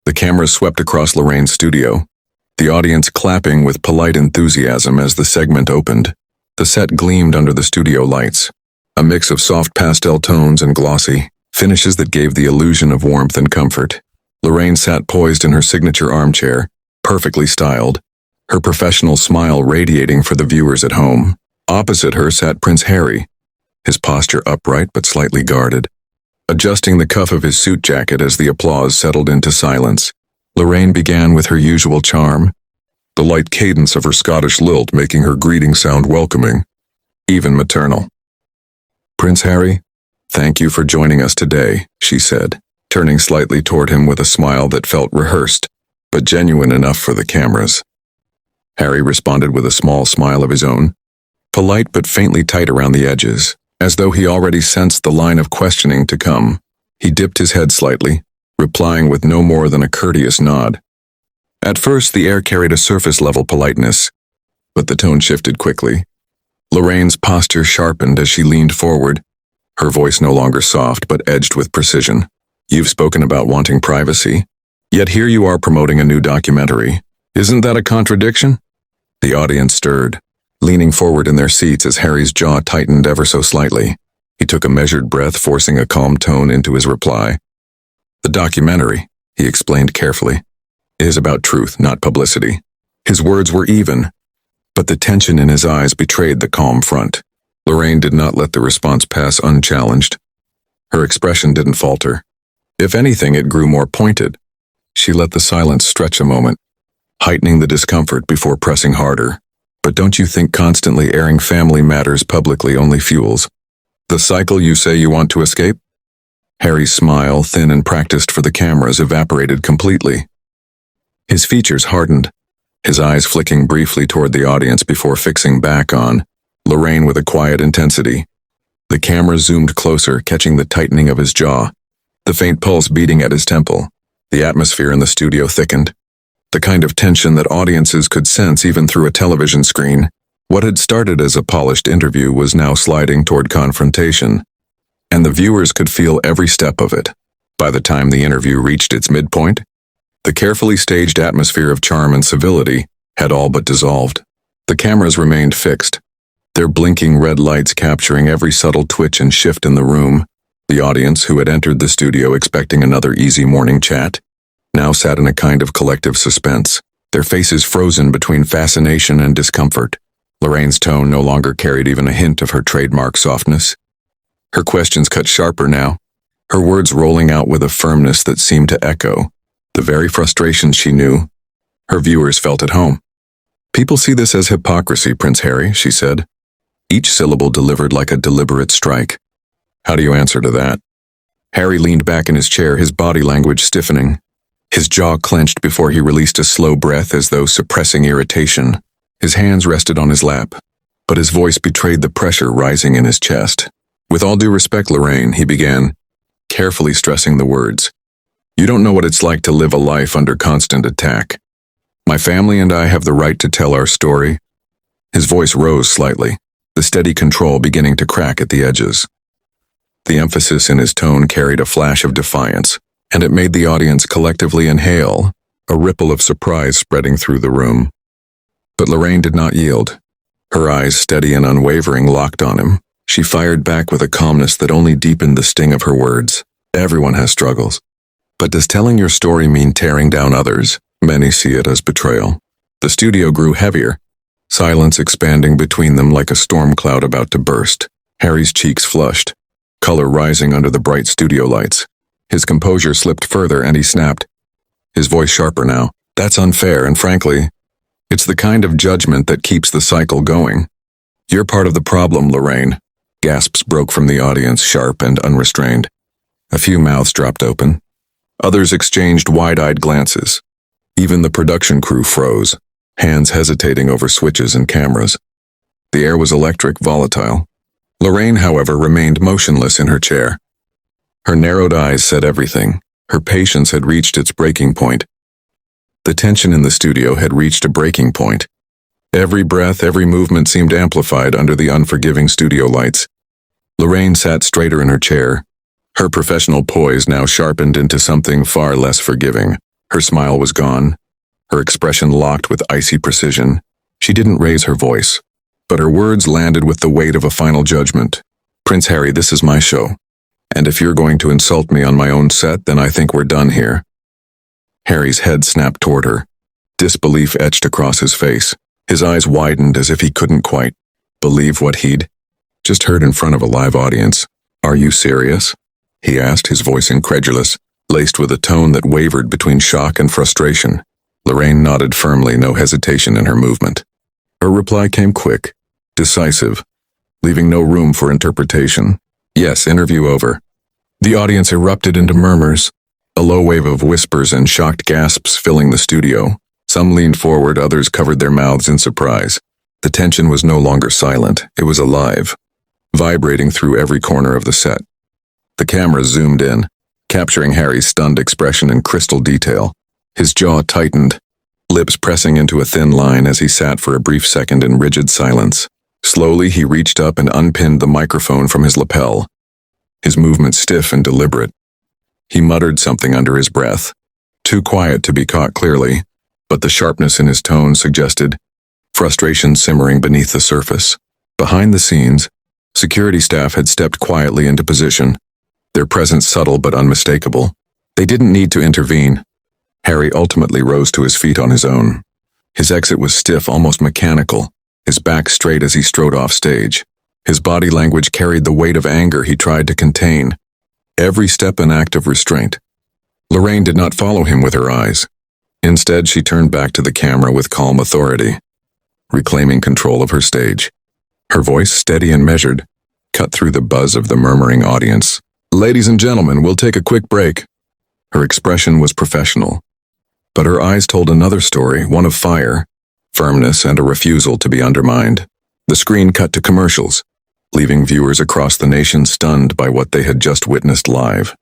The cameras swept across Lorraine's studio, the audience clapping with polite enthusiasm as the segment opened. The set gleamed under the studio lights, a mix of soft pastel tones and glossy finishes that gave the illusion of warmth and comfort. Lorraine sat poised in her signature armchair, perfectly styled, her professional smile radiating for the viewers at home. Opposite her sat Prince Harry, his posture upright but slightly guarded, adjusting the cuff of his suit jacket as the applause settled into silence. Lorraine began with her usual charm, the light cadence of her Scottish lilt making her greeting sound welcoming, even maternal. "Prince Harry, thank you for joining us today," she said, turning slightly toward him with a smile that felt rehearsed, but genuine enough for the cameras. Harry responded with a small smile of his own, polite but faintly tight around the edges, as though he already sensed the line of questioning to come. He dipped his head slightly, replying with no more than a courteous nod. At first, the air carried a surface-level politeness, but the tone shifted quickly. Lorraine's posture sharpened as she leaned forward, her voice no longer soft but edged with precision. "You've spoken about wanting privacy, yet here you are promoting a new documentary. Isn't that a contradiction?" The audience stirred, leaning forward in their seats as Harry's jaw tightened ever so slightly. He took a measured breath, forcing a calm tone into his reply. "The documentary," he explained carefully, "is about truth, not publicity." His words were even, but the tension in his eyes betrayed the calm front. Lorraine did not let the response pass unchallenged. Her expression didn't falter. If anything, it grew more pointed. She let the silence stretch a moment, heightening the discomfort before pressing harder. "But don't you think constantly airing family matters publicly only fuels the cycle you say you want to escape?" Harry's smile, thin and practiced for the cameras, evaporated completely. His features hardened, his eyes flicking briefly toward the audience before fixing back on Lorraine with a quiet intensity. The camera zoomed closer, catching the tightening of his jaw, the faint pulse beating at his temple. The atmosphere in the studio thickened, the kind of tension that audiences could sense even through a television screen. What had started as a polished interview was now sliding toward confrontation, and the viewers could feel every step of it. By the time the interview reached its midpoint, the carefully staged atmosphere of charm and civility had all but dissolved. The cameras remained fixed, their blinking red lights capturing every subtle twitch and shift in the room. The audience, who had entered the studio expecting another easy morning chat, now sat in a kind of collective suspense, their faces frozen between fascination and discomfort. Lorraine's tone no longer carried even a hint of her trademark softness. Her questions cut sharper now, her words rolling out with a firmness that seemed to echo the very frustrations she knew her viewers felt at home. "People see this as hypocrisy, Prince Harry," she said, each syllable delivered like a deliberate strike. "How do you answer to that?" Harry leaned back in his chair, his body language stiffening. His jaw clenched before he released a slow breath as though suppressing irritation. His hands rested on his lap, but his voice betrayed the pressure rising in his chest. "With all due respect, Lorraine," he began, carefully stressing the words, "you don't know what it's like to live a life under constant attack. My family and I have the right to tell our story." His voice rose slightly, the steady control beginning to crack at the edges. The emphasis in his tone carried a flash of defiance, and it made the audience collectively inhale, a ripple of surprise spreading through the room. But Lorraine did not yield. Her eyes, steady and unwavering, locked on him. She fired back with a calmness that only deepened the sting of her words. "Everyone has struggles. But does telling your story mean tearing down others? Many see it as betrayal." The studio grew heavier, silence expanding between them like a storm cloud about to burst. Harry's cheeks flushed, color rising under the bright studio lights. His composure slipped further and he snapped, his voice sharper now. "That's unfair, and frankly, it's the kind of judgment that keeps the cycle going. You're part of the problem, Lorraine." Gasps broke from the audience, sharp and unrestrained. A few mouths dropped open. Others exchanged wide-eyed glances. Even the production crew froze, hands hesitating over switches and cameras. The air was electric, volatile. Lorraine, however, remained motionless in her chair. Her narrowed eyes said everything. Her patience had reached its breaking point. The tension in the studio had reached a breaking point. Every breath, every movement seemed amplified under the unforgiving studio lights. Lorraine sat straighter in her chair, her professional poise now sharpened into something far less forgiving. Her smile was gone, her expression locked with icy precision. She didn't raise her voice, but her words landed with the weight of a final judgment. Prince Harry, this is my show, and if you're going to insult me on my own set, then I think we're done here. Harry's head snapped toward her. Disbelief etched across his face. His eyes widened as if he couldn't quite believe what he'd just heard in front of a live audience. Are you serious? He asked, his voice incredulous, laced with a tone that wavered between shock and frustration. Lorraine nodded firmly, no hesitation in her movement. Her reply came quick, decisive, leaving no room for interpretation. Yes, interview over. The audience erupted into murmurs, a low wave of whispers and shocked gasps filling the studio. Some leaned forward, others covered their mouths in surprise. The tension was no longer silent, it was alive, vibrating through every corner of the set. The camera zoomed in, capturing Harry's stunned expression in crystal detail. His jaw tightened, lips pressing into a thin line as he sat for a brief second in rigid silence. Slowly, he reached up and unpinned the microphone from his lapel, his movement stiff and deliberate. He muttered something under his breath, too quiet to be caught clearly, but the sharpness in his tone suggested frustration simmering beneath the surface. Behind the scenes, security staff had stepped quietly into position, their presence subtle but unmistakable. They didn't need to intervene. Harry ultimately rose to his feet on his own. His exit was stiff, almost mechanical, his back straight as he strode off stage. His body language carried the weight of anger he tried to contain, every step an act of restraint. Lorraine did not follow him with her eyes. Instead, she turned back to the camera with calm authority, reclaiming control of her stage. Her voice, steady and measured, cut through the buzz of the murmuring audience. Ladies and gentlemen, we'll take a quick break. Her expression was professional, but her eyes told another story, one of fire, firmness, and a refusal to be undermined. The screen cut to commercials, leaving viewers across the nation stunned by what they had just witnessed live.